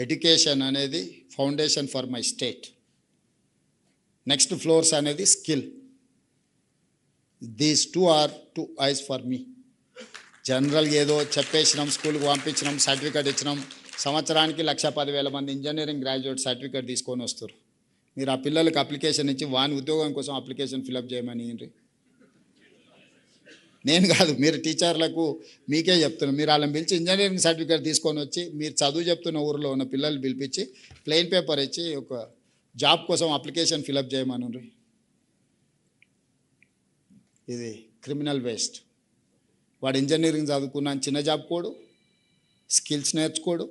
Education అనేది foundation for my state. Next floors అనేది skill. These two are two eyes for me. జనరల్గా ఏదో చెప్పేసినాం, స్కూల్కి పంపించినాం, సర్టిఫికేట్ ఇచ్చినాం, సంవత్సరానికి 1,10,000 మంది ఇంజనీరింగ్ గ్రాడ్యుయేట్ సర్టిఫికేట్ తీసుకొని వస్తారు. మీరు ఆ పిల్లలకి అప్లికేషన్ ఇచ్చి వాని ఉద్యోగం కోసం అప్లికేషన్ ఫిలప్ చేయమని నేను కాదు, మీరు టీచర్లకు మీకే చెప్తున్నాను. మీరు వాళ్ళని పిలిచి ఇంజనీరింగ్ సర్టిఫికేట్ తీసుకొని వచ్చి మీరు చదువు చెప్తున్న ఊరిలో ఉన్న పిల్లలు పిలిపించి ప్లెయిన్ పేపర్ ఇచ్చి ఒక జాబ్ కోసం అప్లికేషన్ ఫిలప్ చేయమని. ఇది క్రిమినల్ వేస్ట్. వాడు ఇంజనీరింగ్ చదువుకున్నాను చిన్న జాబ్ కోడు, స్కిల్స్ నేర్చుకోడు.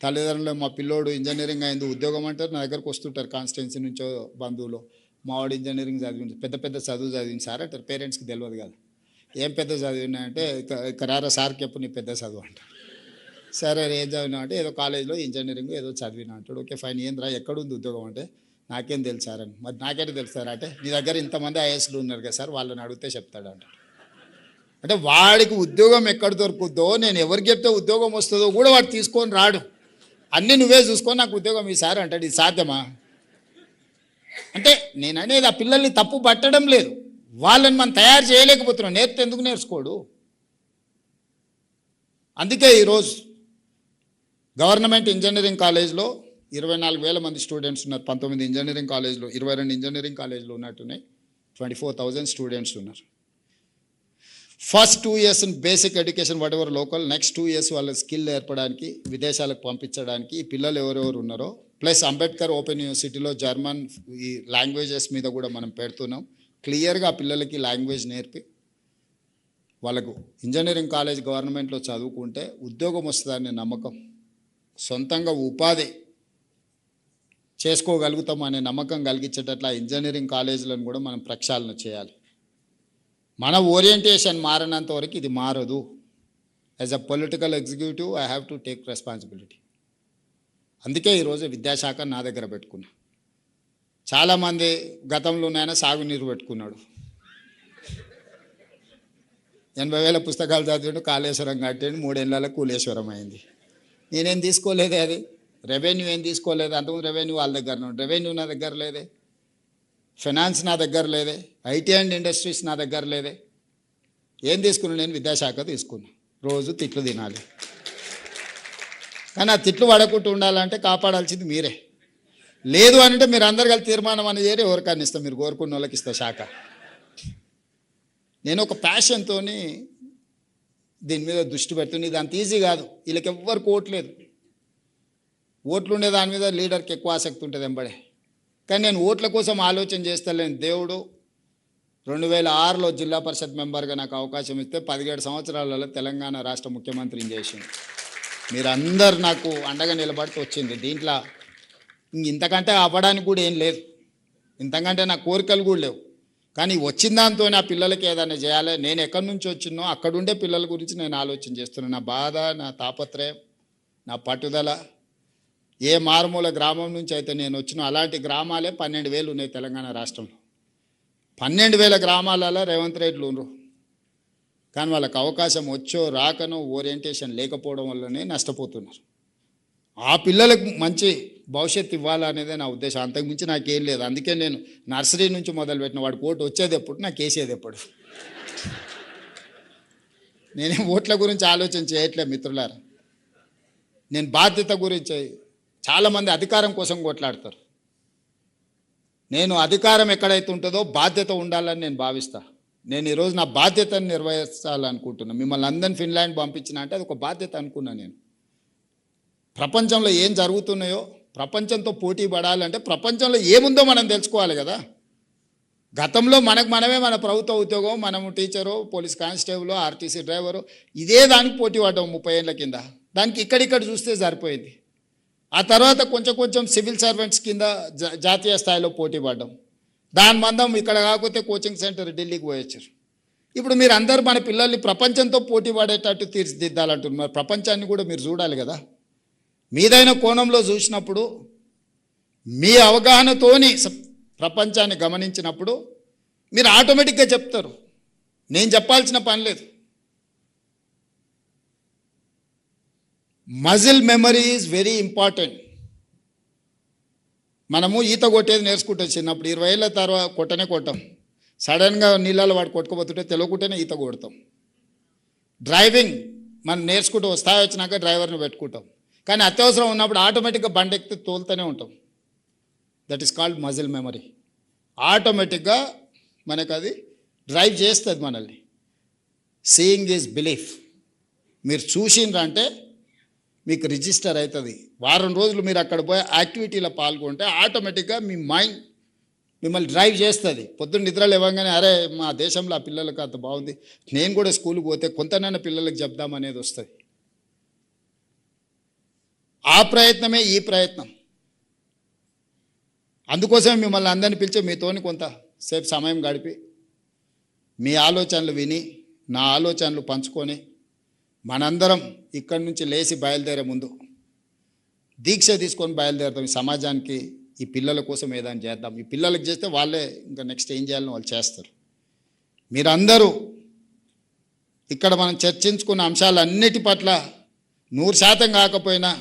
తల్లిదండ్రులు మా పిల్లోడు ఇంజనీరింగ్ అయింది ఉద్యోగం అంటారు, నా దగ్గరకు వస్తుంటారు కాన్స్టిట్యున్సీ నుంచో బంధువులు, మావాడు ఇంజనీరింగ్ చదివింది, పెద్ద చదువు చదివింది సార్ అంటారు. పేరెంట్స్కి తెలియదు కదా ఏం పెద్ద చదివినా అంటే, ఇక్కడ సార్కి ఎప్పుడు నీ పెద్ద చదువు అంటారు. సరే ఏం చదివినా అంటే ఏదో కాలేజీలో ఇంజనీరింగ్ ఏదో చదివినా అంటాడు. ఓకే ఫైన్, ఏంద్రా ఎక్కడుంది ఉద్యోగం అంటే నాకేం తెలుసు సార్ అని. మరి నాకేంటి తెలుసు సార్ అంటే, నీ దగ్గర ఇంతమంది ఐఏఎస్లు ఉన్నారు కదా సార్, వాళ్ళని అడిగితే చెప్తాడు అంటాడు. అంటే వాడికి ఉద్యోగం ఎక్కడ దొరుకుద్దో, నేను ఎవరికి చెప్తే ఉద్యోగం వస్తుందో కూడా వాడు తీసుకొని రాడు. అన్నీ నువ్వే చూసుకొని నాకు ఉద్యోగం ఈసారి అంటాడు. ఇది సాధ్యమా? అంటే నేను అనేది ఆ పిల్లల్ని తప్పు పట్టడం లేదు, వాళ్ళని మనం తయారు చేయలేకపోతున్నాం. నేర్పితే ఎందుకు నేర్చుకోడు? అందుకే ఈరోజు గవర్నమెంట్ ఇంజనీరింగ్ కాలేజ్లో 24,000 మంది స్టూడెంట్స్ ఉన్నారు. 19 ఇంజనీరింగ్ కాలేజ్లో, 22 ఇంజనీరింగ్ కాలేజ్లో ఉన్నట్టున్నాయి. 24,000 స్టూడెంట్స్ ఉన్నారు. First 2 years in basic education what ever local, next 2 years వాళ్ళ స్కిల్ నేర్పడానికి విదేశాలకు పంపించడానికి ఈ పిల్లలు ఎవరెవరు ఉన్నారో, ప్లస్ అంబేద్కర్ ఓపెన్ యూనివర్సిటీలో జర్మన్ ఈ లాంగ్వేజెస్ మీద కూడా మనం పెడుతున్నాం. క్లియర్గా ఆ పిల్లలకి లాంగ్వేజ్ నేర్పి వాళ్ళకు ఇంజనీరింగ్ కాలేజ్ గవర్నమెంట్లో చదువుకుంటే ఉద్యోగం వస్తుందనే నమ్మకం, సొంతంగా ఉపాధి చేసుకోగలుగుతాం అనే నమ్మకం కలిగించేటట్ల ఇంజనీరింగ్ కాలేజీలను కూడా మనం ప్రక్షాళన చేయాలి. మన ఓరియంటేషన్ మారినంత వరకు ఇది మారదు. As a political executive I have to take responsibility. అందుకే ఈరోజు విద్యాశాఖ నా దగ్గర పెట్టుకున్నా. చాలామంది గతంలోనైనా సాగునీరు పెట్టుకున్నాడు, 80,000 పుస్తకాలు చదివాడు, కాళేశ్వరం కట్టాడు, 3 ఏళ్ళలో కూలేశ్వరం అయింది. నేనేం తీసుకోలేదే, అది రెవెన్యూ ఏం తీసుకోలేదు. అంతకుముందు రెవెన్యూ వాళ్ళ దగ్గర ఉంది, రెవెన్యూ నా దగ్గర లేదే, ఫైనాన్స్ నా దగ్గర లేదే, ఐటీ అండ్ ఇండస్ట్రీస్ నా దగ్గర లేదే. ఏం తీసుకున్నాను నేను? విద్యాశాఖ తీసుకున్నా. రోజు తిట్లు తినాలి, కానీ ఆ తిట్లు పడకుండా ఉండాలంటే కాపాడాల్సింది మీరే. లేదు అంటే మీరు అందరు కలిసి తీర్మానం అనేది ఎవరికైనా ఇస్తాం, మీరు కోరుకున్న వాళ్ళకి ఇస్తా శాఖ. నేను ఒక ప్యాషన్తో దీని మీద దృష్టి పెడుతుంది. ఇది అంత ఈజీ కాదు, వీళ్ళకి ఎవ్వరికి ఓట్లేదు. ఓట్లు ఉండే దాని మీద లీడర్కి ఎక్కువ ఆసక్తి ఉంటుంది వెంబడే. కానీ నేను ఓట్ల కోసం ఆలోచన చేస్తలేను. దేవుడు 2006లో జిల్లా పరిషత్ మెంబర్గా నాకు అవకాశం ఇస్తే 17 సంవత్సరాలలో తెలంగాణ రాష్ట్ర ముఖ్యమంత్రిని చేసింది. మీరందరు నాకు అండగా నిలబడితే వచ్చింది. దీంట్లో ఇంతకంటే అవ్వడానికి కూడా ఏం లేదు, ఇంతకంటే నా కోరికలు కూడా లేవు. కానీ వచ్చిన దాంతో నా పిల్లలకి ఏదైనా చేయాలి. నేను ఎక్కడి నుంచి వచ్చినో అక్కడుండే పిల్లల గురించి నేను ఆలోచన చేస్తున్నాను. నా బాధ, నా తాపత్రయం, నా పట్టుదల. ఏ మారుమూల గ్రామం నుంచి అయితే నేను వచ్చినో అలాంటి గ్రామాలే 12,000 ఉన్నాయి తెలంగాణ రాష్ట్రంలో. 12,000 గ్రామాలలో రేవంత్ రెడ్డిలు ఉన్నారు. కానీ వాళ్ళకి అవకాశం వచ్చో రాకనో ఓరియంటేషన్ లేకపోవడం వల్లనే నష్టపోతున్నారు. ఆ పిల్లలకు మంచి భవిష్యత్తు ఇవ్వాలనేదే నా ఉద్దేశం, అంతకుమించి నాకేం లేదు. అందుకే నేను నర్సరీ నుంచి మొదలుపెట్టిన. వాడికి ఓటు వచ్చేది ఎప్పుడు, నాకు వేసేది ఎప్పుడు. నేనేం ఓట్ల గురించి ఆలోచన చేయట్లేదు మిత్రులారా. నేను బాధ్యత గురించి, చాలామంది అధికారం కోసం కొట్లాడతారు. నేను అధికారం ఎక్కడైతే ఉంటుందో బాధ్యత ఉండాలని నేను భావిస్తా. నేను ఈరోజు నా బాధ్యతను నిర్వహించాలనుకుంటున్నాను. మిమ్మల్ని అందరిని ఫిన్లాండ్ పంపించిన అంటే అది ఒక బాధ్యత అనుకున్నాను. నేను ప్రపంచంలో ఏం జరుగుతున్నాయో, ప్రపంచంతో పోటీ పడాలంటే ప్రపంచంలో ఏముందో మనం తెలుసుకోవాలి కదా. గతంలో మనమే మన ప్రభుత్వ ఉద్యోగం, మనము teacher, police constable, RTC driver, ఇదే దానికి పోటీ పడ్డాం 30 ఏళ్ళ కింద. దానికి ఇక్కడిక్కడ చూస్తే సరిపోయింది. ఆ తర్వాత కొంచెం సివిల్ సర్వెంట్స్ కింద జాతీయ స్థాయిలో పోటీ పడ్డాం. దాని మందం ఇక్కడ కాకపోతే కోచింగ్ సెంటర్ ఢిల్లీకి పోయొచ్చారు. ఇప్పుడు మీరు అందరు మన పిల్లల్ని ప్రపంచంతో పోటీ పడేటట్టు తీర్చిదిద్దాలంటున్నారు. మరి ప్రపంచాన్ని కూడా మీరు చూడాలి కదా. మీదైన కోణంలో చూసినప్పుడు, మీ అవగాహనతోని ప్రపంచాన్ని గమనించినప్పుడు మీరు ఆటోమేటిక్గా చెప్తారు. నేను చెప్పాల్సిన పని లేదు. Muscle memory is very important. మనము ఈత కొట్టేది నేర్చుకుంటాం చిన్నప్పుడు, 20 ఏళ్ళ తర్వాత కొట్టం. సడన్గా నీళ్ళలో వాడు కొట్టుకోబోతుంటే తెలియకుంటేనే ఈత కొడతాం. డ్రైవింగ్ మనం నేర్చుకుంటూ స్థాయి వచ్చినాక డ్రైవర్ని పెట్టుకుంటాం, కానీ అత్యవసరం ఉన్నప్పుడు ఆటోమేటిక్గా బండి ఎక్కితే తోలుతూనే ఉంటాం. That is called muscle memory. ఆటోమేటిక్గా మనకు అది డ్రైవ్ చేస్తుంది మనల్ని. Seeing is belief. మీరు చూసిండ్రంటే మీకు రిజిస్టర్ అవుతుంది. వారం రోజులు మీరు అక్కడ పోయి యాక్టివిటీలో పాల్గొంటే ఆటోమేటిక్గా మీ మైండ్ మిమ్మల్ని డ్రైవ్ చేస్తుంది. పొద్దున్న నిద్రలు ఇవ్వగానే అరే మా దేశంలో ఆ పిల్లలకు అంత బాగుంది, నేను కూడా స్కూల్కి పోతే కొంతనైనా పిల్లలకు చెప్దామనేది వస్తుంది. ఆ ప్రయత్నమే ఈ ప్రయత్నం. అందుకోసమే మిమ్మల్ని అందరిని పిలిచి మీతోని కొంతసేపు సమయం గడిపి మీ ఆలోచనలు విని నా ఆలోచనలు పంచుకొని మనందరం ఇక్కడి నుంచి లేచి బయలుదేరే ముందు దీక్ష తీసుకొని బయలుదేరుతాం. ఈ సమాజానికి, ఈ పిల్లల కోసం ఏదైనా చేద్దాం. ఈ పిల్లలకు చేస్తే వాళ్ళే ఇంకా నెక్స్ట్ ఏం చేయాలని వాళ్ళు చేస్తారు. మీరందరూ ఇక్కడ మనం చర్చించుకున్న అంశాలన్నిటి పట్ల 100% కాకపోయినా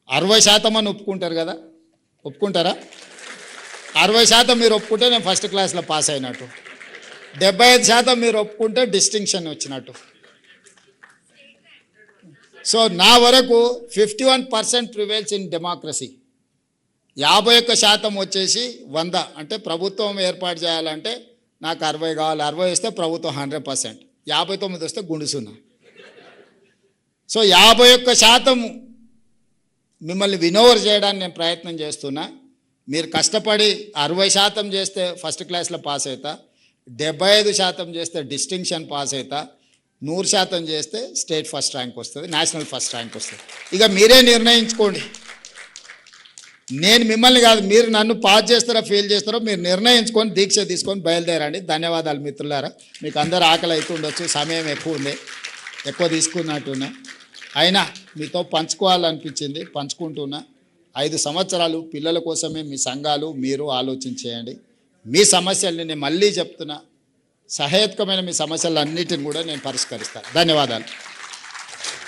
60% అని ఒప్పుకుంటారు కదా, ఒప్పుకుంటారా? 60% మీరు ఒప్పుకుంటే నేను ఫస్ట్ క్లాస్లో పాస్ అయినట్టు, 75% మీరు ఒప్పుకుంటే డిస్టింక్షన్ వచ్చినట్టు. సో నా వరకు 51% ప్రివేల్స్ ఇన్ డెమోక్రసీ. 51% వచ్చేసి 100. అంటే ప్రభుత్వం ఏర్పాటు చేయాలంటే నాకు 60 కావాలి, 60 వస్తే ప్రభుత్వం 100%, 59 వస్తే గుండుసున్నా. సో 51% మిమ్మల్ని వినోవర్ చేయడానికి నేను ప్రయత్నం చేస్తున్నా. మీరు కష్టపడి 60% చేస్తే ఫస్ట్ క్లాస్లో పాస్ అవుతా, 75% చేస్తే డిస్టింక్షన్ పాస్ అవుతా, 100% చేస్తే స్టేట్ ఫస్ట్ ర్యాంక్ వస్తుంది, నేషనల్ ఫస్ట్ ర్యాంక్ వస్తుంది. ఇక మీరే నిర్ణయించుకోండి. నేను మిమ్మల్ని కాదు, మీరు నన్ను పాస్ చేస్తారో ఫెయిల్ చేస్తారో మీరు నిర్ణయించుకొని దీక్ష తీసుకొని బయలుదేరండి. ధన్యవాదాలు మిత్రులారా. మీకు అందరూ ఆకలి అవుతుండొచ్చు, సమయం ఎక్కువ ఉంది, ఎక్కువ తీసుకున్నట్టున్నా, అయినా మీతో పంచుకోవాలనిపించింది, పంచుకుంటున్నా. 5 సంవత్సరాలు పిల్లల కోసమే మీ సంఘాలు మీరు ఆలోచించేయండి. మీ సమస్యల్ని నేను మళ్ళీ చెప్తున్నా, సహేతుకమైన మీ సమస్యలన్నిటిని కూడా నేను పరిష్కరిస్తాను. ధన్యవాదాలు.